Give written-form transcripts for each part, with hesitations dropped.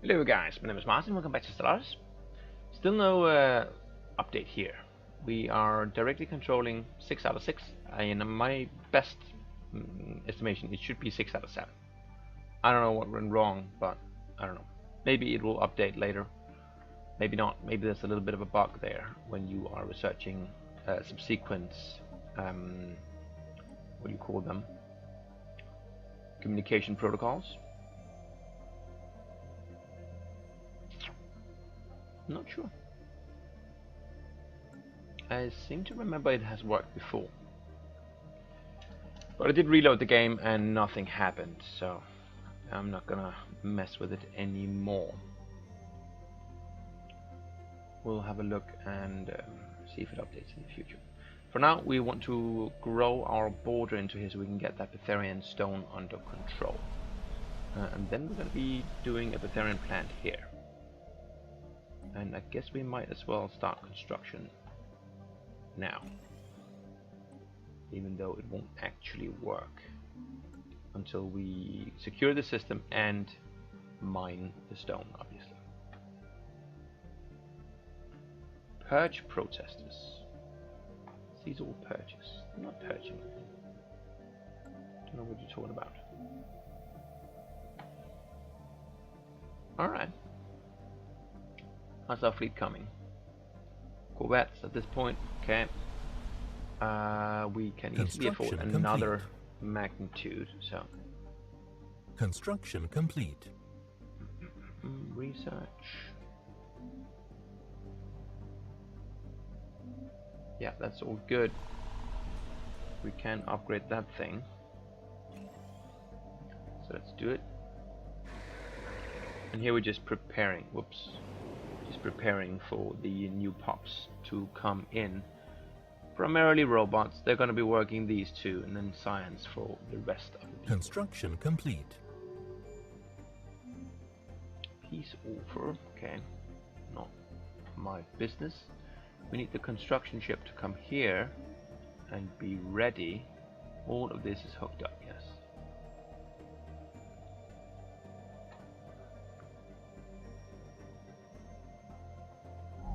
Hello guys, my name is Martin, welcome back to Stellaris. Still no update here. We are directly controlling 6 out of 6. In my best estimation it should be 6 out of 7. I don't know what went wrong, but I don't know. Maybe it will update later. Maybe not. Maybe there's a little bit of a bug there when you are researching subsequent, what do you call them? Communication protocols. Not sure. I seem to remember it has worked before. But I did reload the game and nothing happened, so I'm not gonna mess with it anymore. We'll have a look and see if it updates in the future. For now, we want to grow our border into here so we can get that Betharian stone under control. And then we're going to be doing a Betharian plant here. And I guess we might as well start construction now. Even though it won't actually work until we secure the system and mine the stone, obviously. Purge protesters. These all purges. I'm not purging. Don't know what you're talking about. Alright. How's our fleet coming? Corvettes at this point. Okay. We can easily afford another magnitude, so. Construction complete. Research. Yeah, that's all good. We can upgrade that thing. So let's do it. And here we're just preparing. Whoops. Just preparing for the new pops to come in. Primarily robots. They're going to be working these two, and then science for the rest of the Construction complete. Peace offer. Okay. Not my business. We need the construction ship to come here and be ready. All of this is hooked up, yes.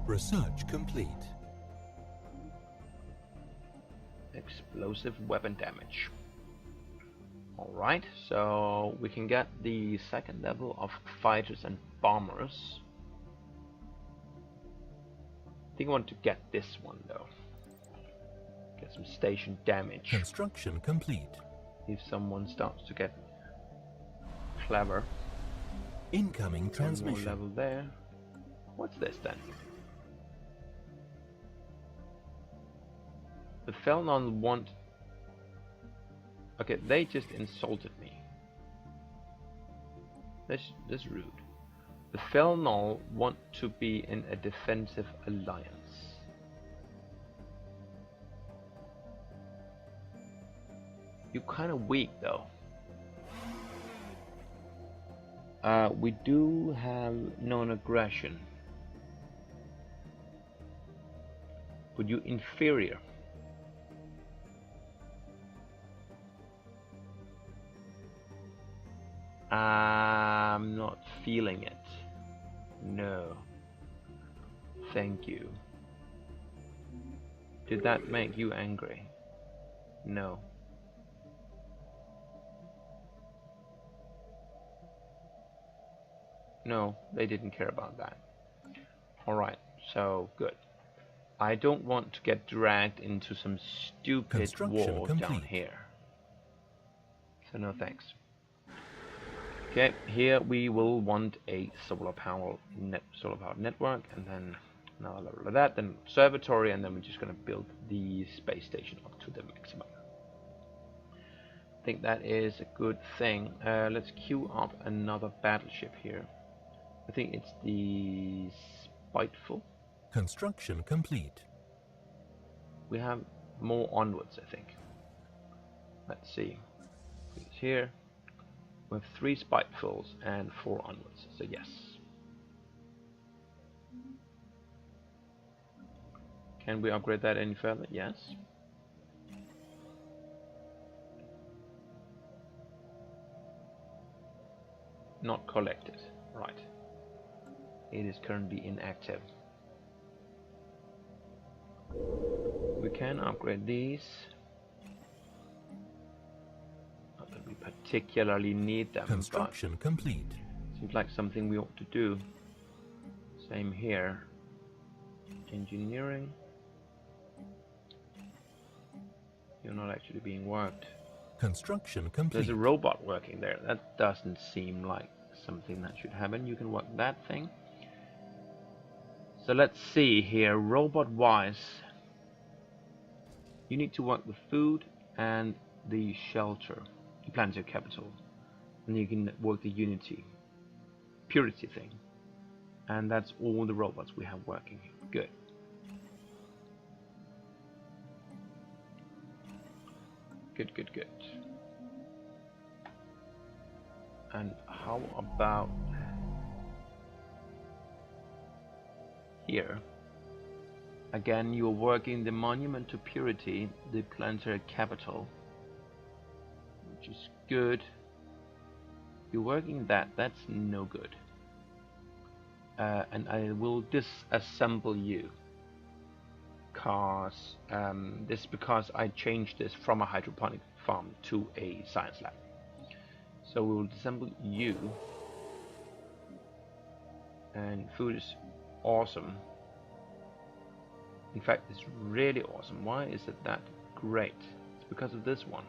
Research complete. Explosive weapon damage. Alright, so we can get the second level of fighters and bombers. I think I want to get this one though. Get some station damage. Construction complete. If someone starts to get clever. Incoming transmission. Level there. What's this then? The Felnon want. Okay, they just insulted me. That's rude. The Felnol want to be in a defensive alliance. You're kind of weak though. We do have non-aggression. But you inferior. I'm not feeling it. No. Thank you. Did that make you angry? No. No, they didn't care about that. Alright, so good. I don't want to get dragged into some stupid war down here. So no thanks. Okay, here we will want a solar power network, and then another level of that, then observatory, and then we're just going to build the space station up to the maximum. I think that is a good thing. Let's queue up another battleship here. I think it's the Spiteful. Construction complete. We have more onwards, I think. Let's see. It's here. We have 3 Spitefuls and 4 onwards, so yes. Can we upgrade that any further? Yes. Not collected. Right. it is currently inactive. We can upgrade these. Not that we particularly need them. Construction complete. Seems like something we ought to do. Same here. Engineering. You're not actually being worked. Construction complete. There's a robot working there. That doesn't seem like something that should happen. You can work that thing. So let's see here. Robot-wise, you need to work the food and the shelter, the planetary capital, and you can work the purity thing. And that's all the robots we have working. Good. Good, good, good. And how about here? Again, you're working the monument to purity, the planetary capital, which is good. You're working that. That's no good. And I will disassemble you. Cause this is because I changed this from a hydroponic farm to a science lab. So we will disassemble you. And food is awesome. In fact, it's really awesome. Why is it that great? It's because of this one.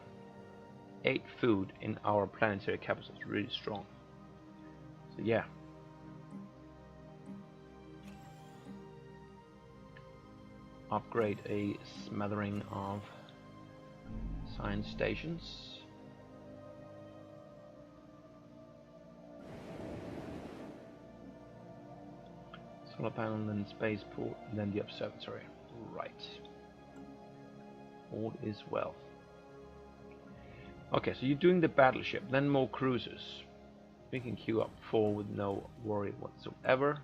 8 food in our planetary capital is really strong. So yeah. Upgrade a smattering of science stations. Solar panel, then spaceport, and then the observatory. Right. All is well. Okay, so you're doing the battleship, then more cruisers. We can queue up 4 with no worry whatsoever.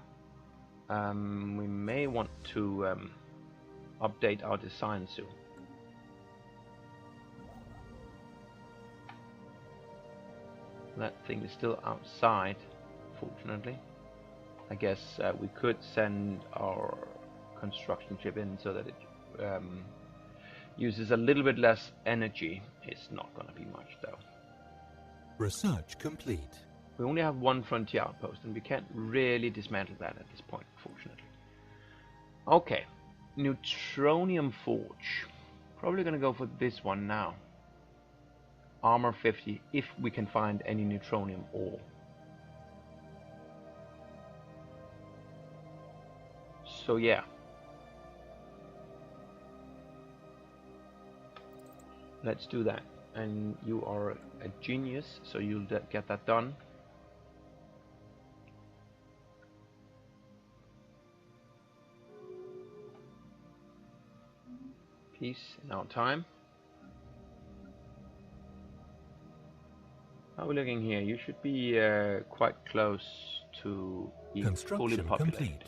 We may want to update our design soon. That thing is still outside, fortunately. I guess we could send our construction ship in so that it uses a little bit less energy. It's not going to be much though. Research complete. We only have 1 frontier outpost and we can't really dismantle that at this point, fortunately. Okay, Neutronium Forge. Probably going to go for this one now. Armor 50 if we can find any neutronium ore. So yeah, let's do that. And you are a genius, so you'll get that done. Peace in our time. How are we looking here? You should be quite close to being fully populated. Complete.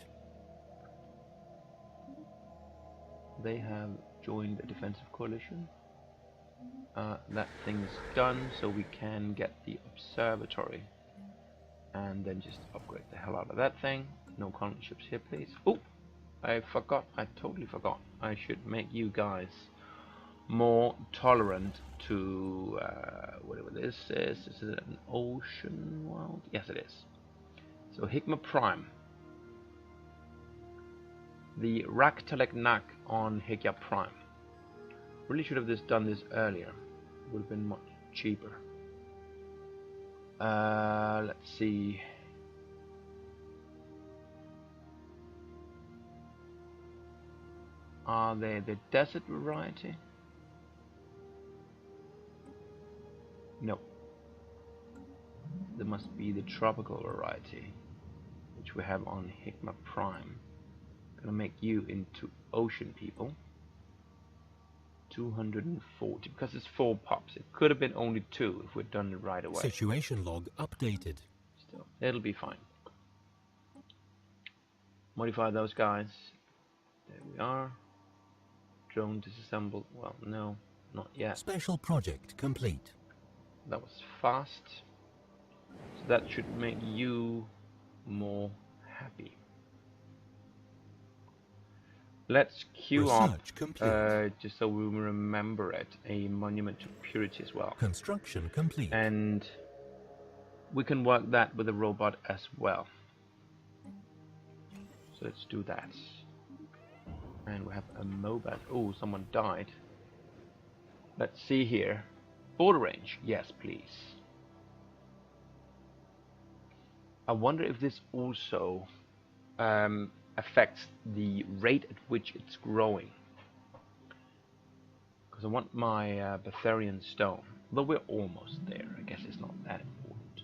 They have joined the defensive coalition. That thing's done, so we can get the observatory and then just upgrade the hell out of that thing. No colony ships here, please. Oh, I forgot. I totally forgot. I should make you guys more tolerant to whatever this is. Is it an ocean world? Yes, it is. So Higma Prime. The Raktalek Nak on Higya Prime. Really should have done this earlier. Would have been much cheaper. Let's see. Are they the desert variety? No. There must be the tropical variety, which we have on Higma Prime. Gonna make you into ocean people. 240 because it's 4 pops. It could have been only 2 if we'd done it right away. Situation log updated. Still, it'll be fine. Modify those guys. There we are. Drone disassembled. Well, no, not yet. Special project complete. That was fast. So that should make you more happy. Let's queue up, Research complete. just so we remember it, a monument to purity as well. Construction complete. And we can work that with a robot as well. So let's do that. And we have a mobile. Oh, someone died. Let's see here. Border range. Yes, please. I wonder if this also affects the rate at which it's growing. Because I want my Betharian stone. But we're almost there. I guess it's not that important.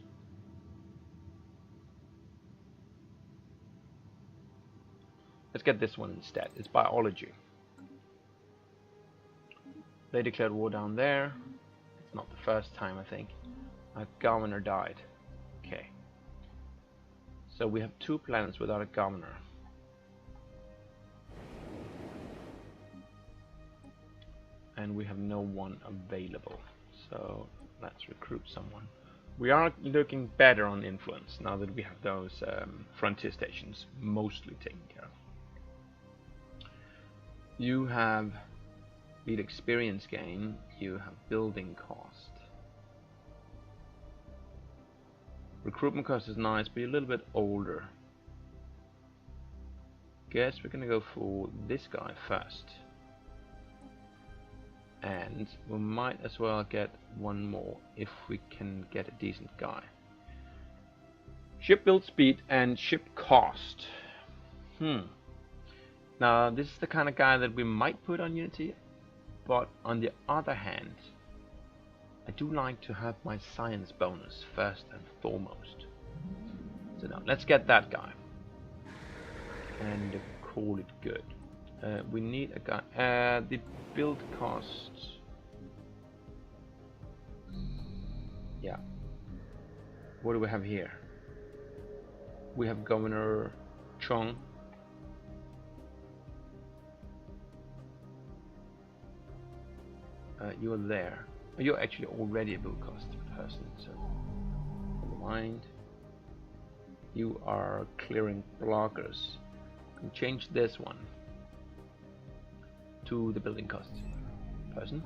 Let's get this one instead. It's biology. They declared war down there. It's not the first time, I think. Our governor died. Okay. So we have 2 planets without a governor. And we have no one available. So let's recruit someone. We are looking better on influence now that we have those frontier stations mostly taken care of. You have lead experience gain, you have building cost. Recruitment cost is nice, but you're a little bit older. Guess we're gonna go for this guy first. And we might as well get one more if we can get a decent guy. Ship build speed and ship cost. Now this is the kind of guy that we might put on Unity, but on the other hand, I do like to have my science bonus first and foremost. So now let's get that guy and call it good. We need a guy. The build costs. Yeah. What do we have here? We have Governor Chong. You're there. You're actually already a build cost person, so never mind. You are clearing blockers. You can change this one to the building cost person.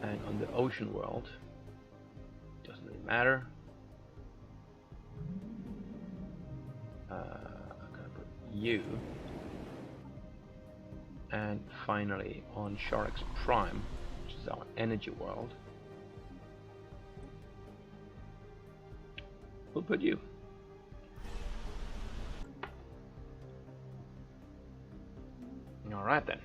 And on the ocean world, doesn't really matter. I'm gonna put you. And finally on Sharx Prime, which is our energy world, we'll put you. Alright then.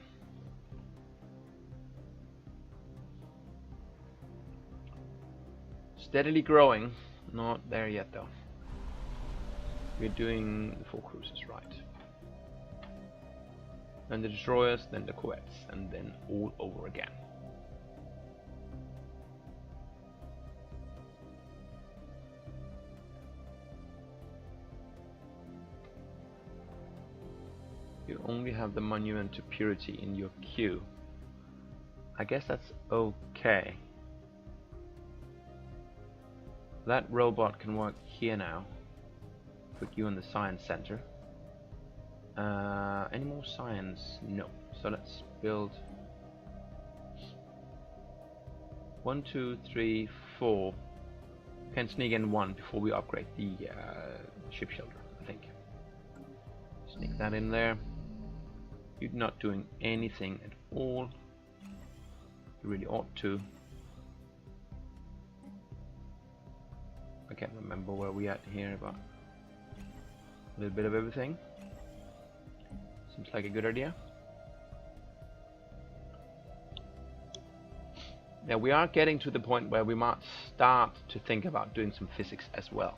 Steadily growing. Not there yet though. We're doing the 4 cruisers right. Then the destroyers, then the corvettes, and then all over again. You only have the monument to purity in your queue. I guess that's okay. That robot can work here now. Put you in the science center. Any more science? No. So let's build 1, 2, 3, 4. Can sneak in 1 before we upgrade the ship shelter, I think. Sneak that in there. You're not doing anything at all. You really ought to. I can't remember where we at here, but a little bit of everything. Seems like a good idea. Now we are getting to the point where we might start to think about doing some physics as well.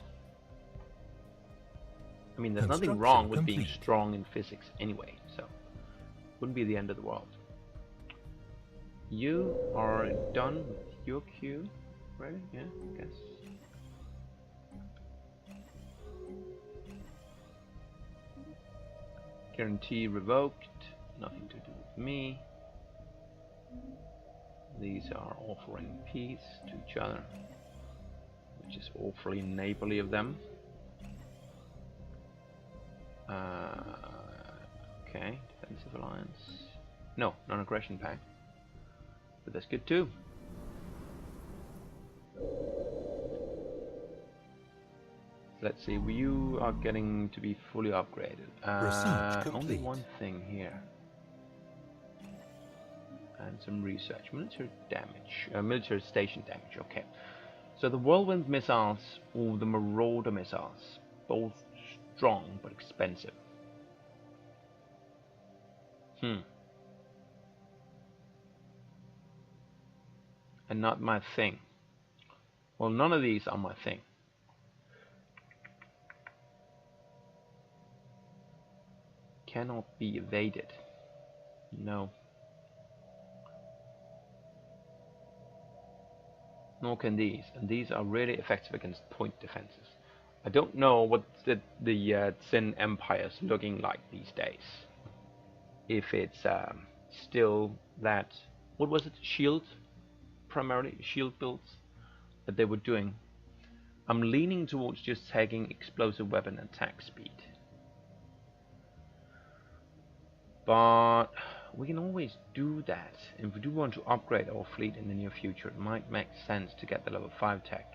I mean, there's nothing wrong with being strong in physics anyway, so wouldn't be the end of the world. You are done with your queue, right? Yeah, I guess. Guarantee revoked. Nothing to do with me. These are offering peace to each other, which is awfully neighborly of them. Okay, defensive alliance. No, non-aggression pact. But that's good too. Let's see, you are getting to be fully upgraded. Only one thing here. And some research. Military damage. Military station damage, okay. So the Whirlwind missiles or the Marauder missiles, both strong but expensive. And not my thing. Well, none of these are my thing. Cannot be evaded. No. Nor can these. And these are really effective against point defenses. I don't know what the Xin Empire's looking like these days. If it's still that, what was it? Shield? Primarily shield builds that they were doing. I'm leaning towards just taking explosive weapon attack speed. But we can always do that. If we do want to upgrade our fleet in the near future, it might make sense to get the level 5 tech.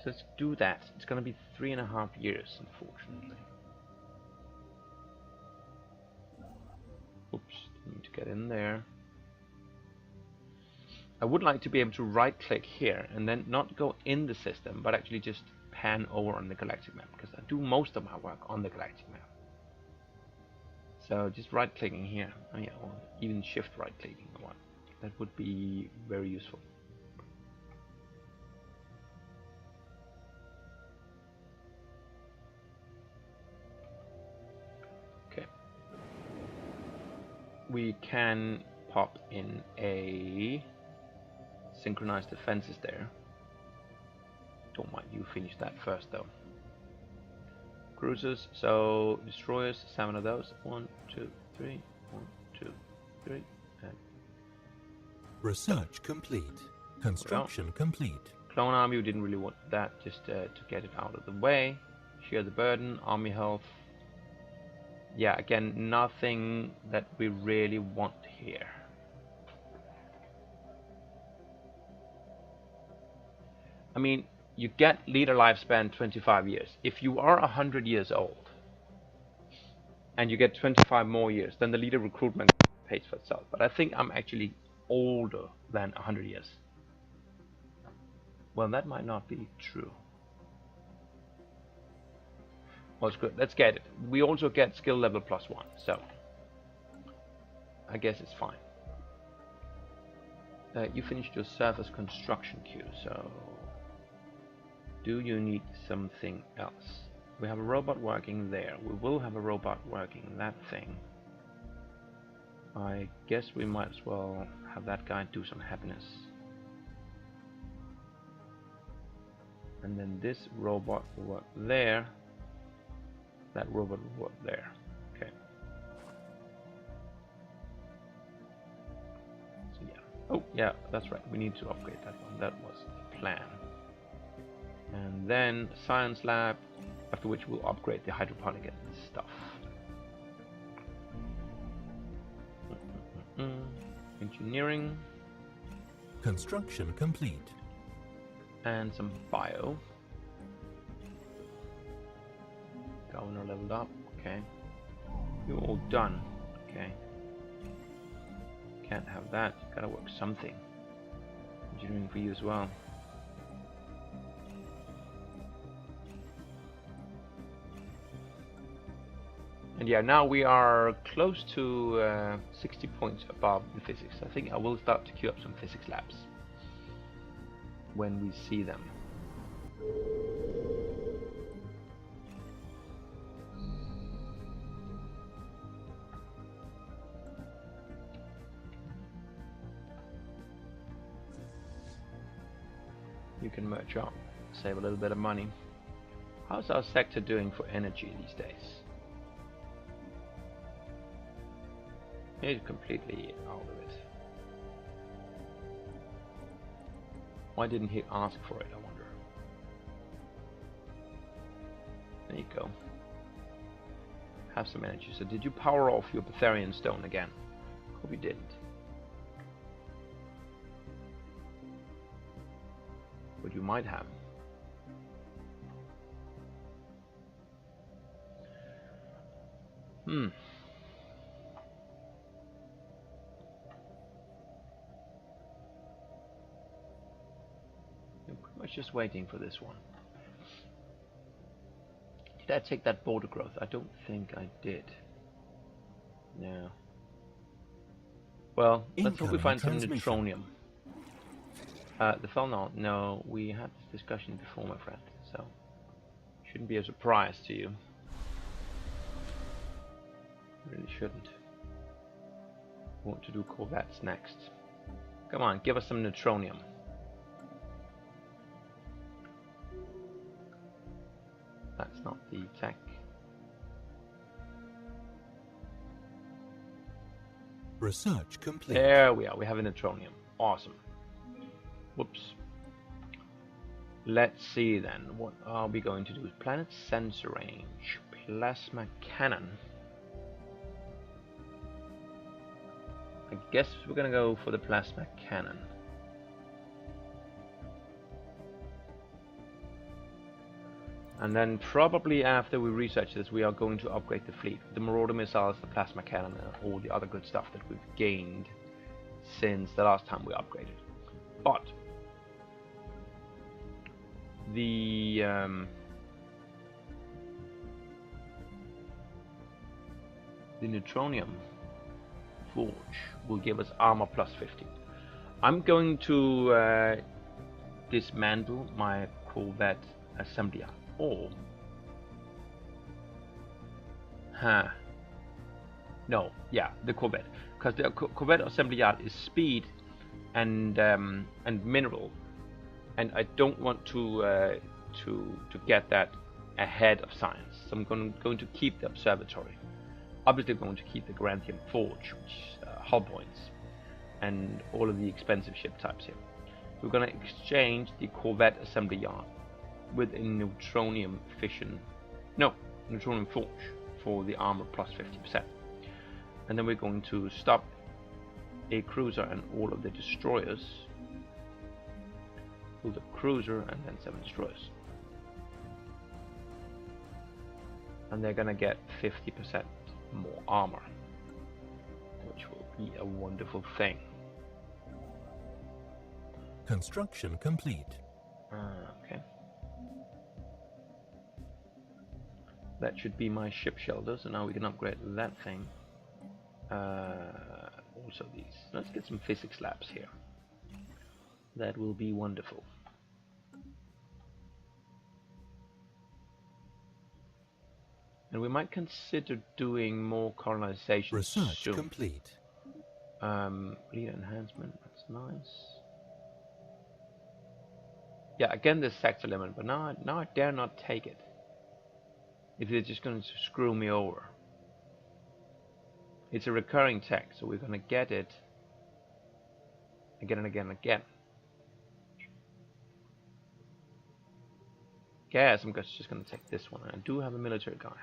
So let's do that. It's going to be 3.5 years, unfortunately. Oops, need to get in there. I would like to be able to right click here and then not go in the system, but actually just pan over on the galactic map, because I do most of my work on the galactic map. So just right clicking here, or even shift right clicking one. That would be very useful. Okay. We can pop in a synchronized defenses there. Don't mind, you finish that first though. Cruisers, so destroyers, 7 of those. 1, 2, 3, 1, 2, 3, and research complete. Construction complete. Clone army, we didn't really want that, just to get it out of the way. Share the burden, army health. Yeah, again, nothing that we really want here. I mean, you get leader lifespan 25 years. If you are 100 years old and you get 25 more years, then the leader recruitment pays for itself. But I think I'm actually older than 100 years. Well, that might not be true. Well, it's good. Let's get it. We also get skill level +1, so I guess it's fine. You finished your surface construction queue, so do you need something else? We have a robot working there. We will have a robot working in that thing. I guess we might as well have that guy do some happiness. And then this robot will work there. That robot will work there. Okay. So yeah. Oh yeah, that's right. We need to upgrade that one. That was the plan. And then science lab, after which we'll upgrade the hydroponic and stuff. Engineering. Construction complete. And some bio. Governor leveled up. Okay. You're all done. Okay. Can't have that. Gotta work something. Engineering for you as well. And yeah, now we are close to 60 points above in physics. I think I will start to queue up some physics labs when we see them. You can merge up, save a little bit of money. How's our sector doing for energy these days? It's completely out of it. Why didn't he ask for it, I wonder? There you go. have some energy. So did you power off your Betharian stone again? Hope you didn't. But you might have. You're pretty much just waiting for this one. Did I take that border growth? I don't think I did. No. Well, let's hope we find some neutronium. The Felnor, no, we had this discussion before, my friend, so shouldn't be a surprise to you. Really shouldn't. Want to do corvettes next. Come on, give us some neutronium. That's not the tech. Research complete. There we are, we have a neutronium. Awesome. Whoops. Let's see then, what are we going to do? Planet sensor range, plasma cannon. I guess we're gonna go for the plasma cannon. And then probably after we research this, we are going to upgrade the fleet. The Marauder missiles, the plasma cannon, and all the other good stuff that we've gained since the last time we upgraded. But the neutronium forge will give us armor plus 50. I'm going to dismantle my corvette assembly yard, or no, yeah, the corvette, because the corvette assembly yard is speed and mineral, and I don't want to get that ahead of science. So I'm going to keep the observatory. Obviously, going to keep the Garanthian Forge, which hull points, and all of the expensive ship types here. We're going to exchange the corvette assembly yard with a neutronium fission, no, neutronium forge for the armor plus 50%. And then we're going to stop a cruiser and all of the destroyers. Build a cruiser and then 7 destroyers. And they're going to get 50% more armor, which will be a wonderful thing. Construction complete. Okay. That should be my ship shelter, so now we can upgrade that thing. Also these. Let's get some physics labs here. That will be wonderful. And we might consider doing more colonization Research soon. complete. Leader enhancement, that's nice. Yeah, again this sector limit, but now I dare not take it. If they're just going to screw me over. It's a recurring tech, so we're going to get it again and again and again. Guess I'm just going to take this one. I do have a military guy,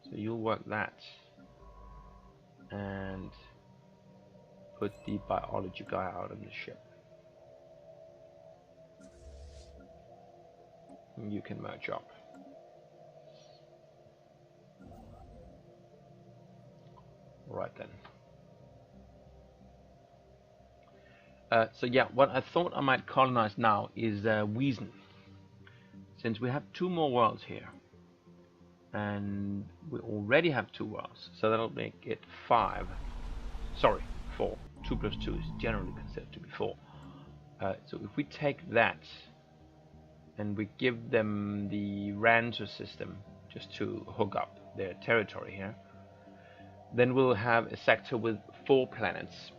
so you'll work that and put the biology guy out on the ship. And you can merge up. Right then. So yeah, what I thought I might colonize now is Wiesen. Since we have 2 more worlds here, and we already have 2 worlds, so that'll make it 5. Sorry, 4. 2 plus 2 is generally considered to be 4. So if we take that and we give them the Rancher system just to hook up their territory here, then we'll have a sector with 4 planets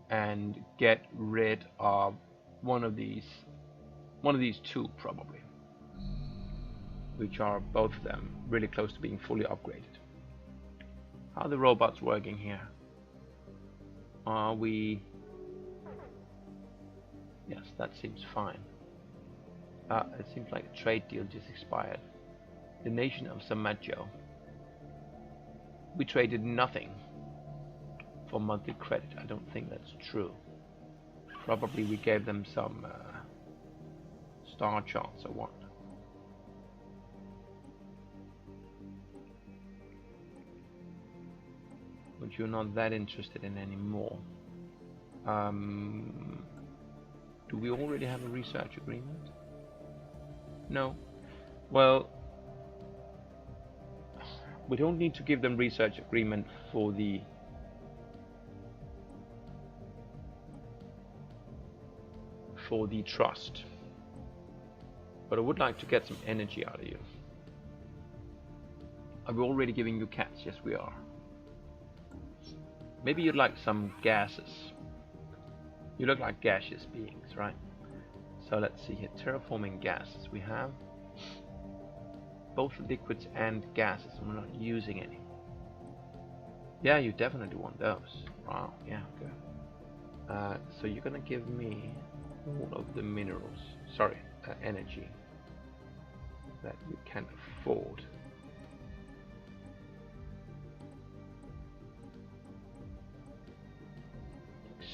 and get rid of one of these 2 probably, which are both of them really close to being fully upgraded. How are the robots working here? Are we... Yes, that seems fine. It seems like a trade deal just expired. The nation of Samajo. we traded nothing for monthly credit. I don't think that's true. Probably we gave them some star charts or what. But you're not that interested in anymore. Do we already have a research agreement? No. Well, we don't need to give them research agreement for the trust. But I would like to get some energy out of you. Are we already giving you cats? Yes, we are. Maybe you'd like some gases. You look like gaseous beings, right? So let's see here. Terraforming gases. We have both liquids and gases, and we're not using any. Yeah, you definitely want those. Wow, yeah, good. So you're gonna give me all of the minerals, sorry, energy that you can afford.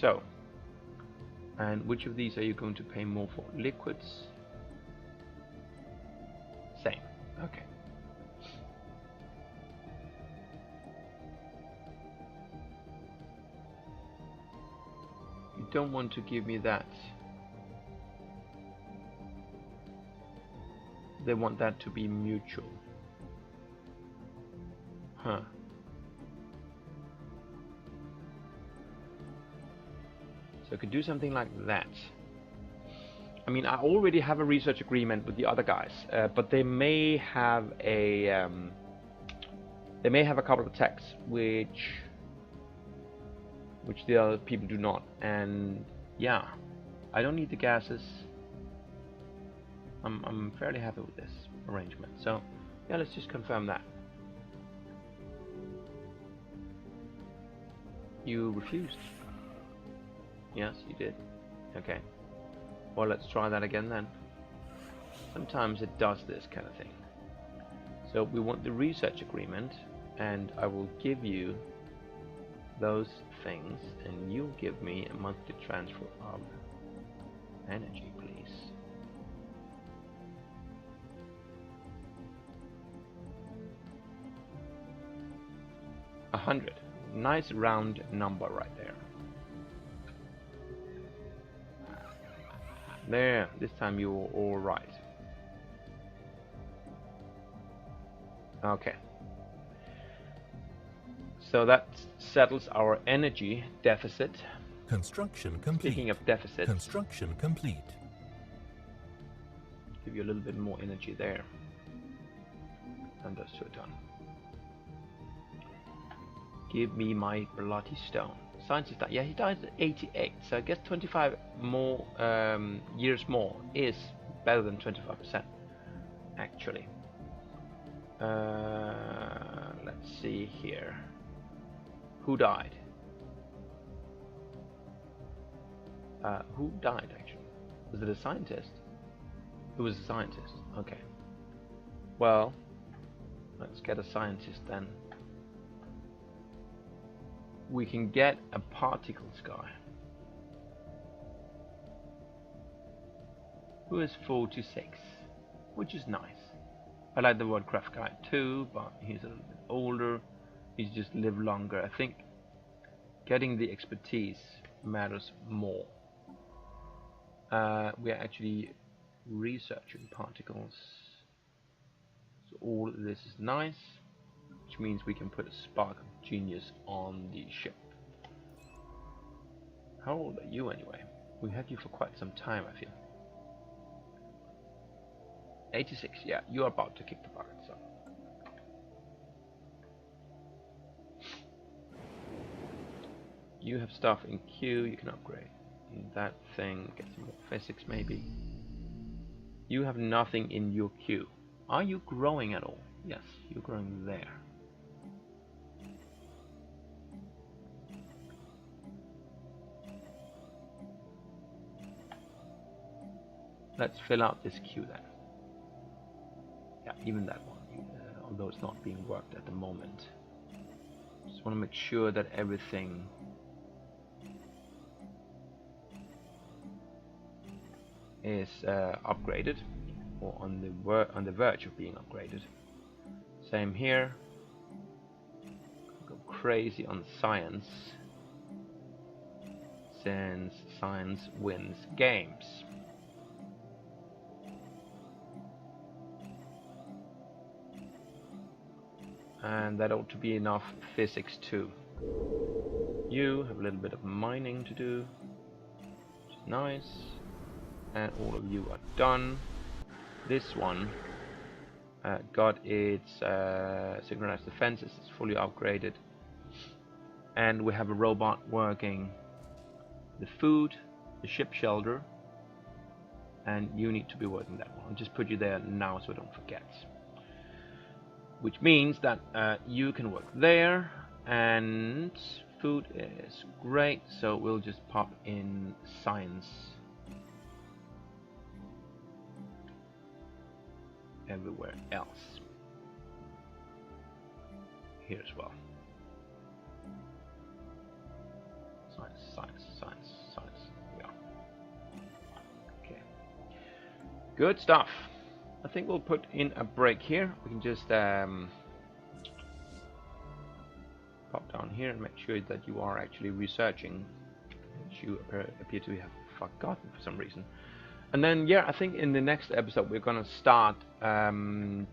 So, and which of these are you going to pay more for? Liquids? Same, okay. You don't want to give me that. They want that to be mutual. Huh. So I could do something like that. I mean, I already have a research agreement with the other guys, but they may have a couple of techs which the other people do not. And yeah, I don't need the gases. I'm fairly happy with this arrangement. So yeah, let's just confirm that. You refused. Yes, you did. Okay. Well, let's try that again then. Sometimes it does this kind of thing. So we want the research agreement, and I will give you those things, and you give me a monthly transfer of energy, please. $100. Nice round number right there. There, this time you were all right. Okay. So that settles our energy deficit. Construction complete. Speaking of deficits, Construction complete. give you a little bit more energy there. And those two are done. Give me my bloody stone. Scientist died. Yeah, he died at 88. So I guess 25 more years more is better than 25%, actually. Let's see here. Who died? Who died, actually? Was it a scientist? It was a scientist. Okay. Well, let's get a scientist then. We can get a particles guy who is 46, which is nice. I like the Worldcraft guy too, but he's a little bit older. He's just lived longer. I think getting the expertise matters more. We are actually researching particles, so all of this is nice, which means we can put a spark of genius on the ship. How old are you anyway? We had you for quite some time, I feel. 86, yeah, you are about to kick the bucket, so. You have stuff in Q, you can upgrade that thing, get some more physics maybe. You have nothing in your Q. Are you growing at all? Yes, you're growing there. Let's fill out this queue then. Yeah, even that one, although it's not being worked at the moment. Just want to make sure that everything is upgraded, or on the verge of being upgraded. Same here. Go crazy on science, since science wins games. And that ought to be enough physics too. You have a little bit of mining to do, which is nice. And all of you are done. This one got its synchronized defenses, it's fully upgraded. And we have a robot working the food, the ship shelter, and you need to be working that one. I'll just put you there now so I don't forget. Which means that you can work there, and food is great, so we'll just pop in science everywhere else. Here as well. Science, science, science, science. Yeah. Okay. Good stuff. I think we'll put in a break here. We can just pop down here and make sure that you are actually researching, which you appear to have forgotten for some reason. And then, yeah, I think in the next episode we're gonna start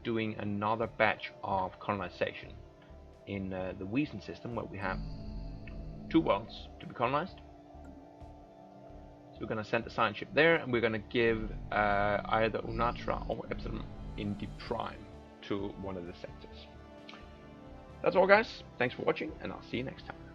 doing another batch of colonization in the Wiesen system, where we have 2 worlds to be colonized. So we're gonna send a science ship there, and we're gonna give either Unatra or Epsilon Indi Prime to one of the sectors. That's all, guys. Thanks for watching, and I'll see you next time.